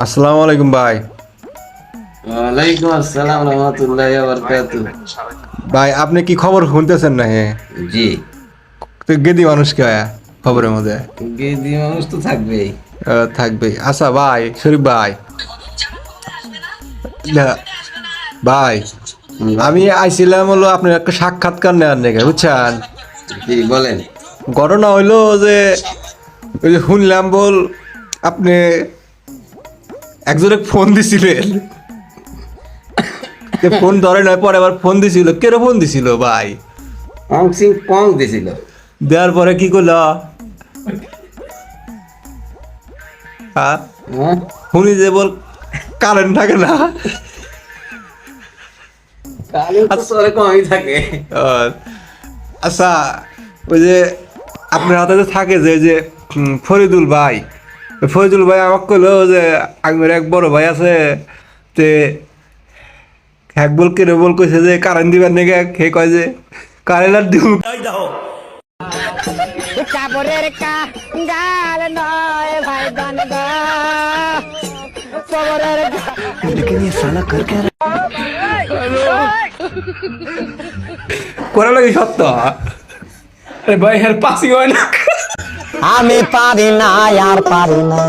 আসসালামু আলাইকুম ভাই। ওয়ালাইকুম আসসালাম রহমতুল্লাহি ওয়া বারাকাতুহু। ভাই আপনি কি খবর শুনতেছেন না? হ্যাঁ, জি, তো গেদি মানুষ কে খবরের মধ্যে গেদি মানুষ তো থাকবেই। থাকবে। আচ্ছা ভাই, শরীফ ভাই, না, ভাই আমি আইছিলাম হলো আপনার একটা সাক্ষাৎকার নেওয়ার নাকি, বুঝছেন? জি বলেন। ঘটনা হইলো যে ওই যে শুনলাম বল আপনি একজনে ফোন দিছিলেন, ফোন ধরে নয়, পরে আবার ফোন দিছিল। কেন ফোন দিছিল ভাই? অং সিং পং দিছিল। দেওয়ার পরে কি করলো? হ্যাঁ, হ্যাঁ? শুনি যে বল কারেন্ট থাকে না। কালি তো সরে কমই থাকে। আর আচ্ছা, ওই যে আপনার হাতে যে থাকে যে যে ফরিদুল ভাই, ওই ফরিদুল ভাই আমাকে কইলো যে আমার এক বড় ভাই আছে, তে এক বল কেড়ে বল কইছে যে কারেন্ট দিবার নাকি, হে কয় যে কারেন্ট আর দিব। কাপড়ের গাল নয় ভাই গান গা খবরের করা লাগে সত্য। ভাই হের পাসিং হয় না। আমি পারি না আর পারি না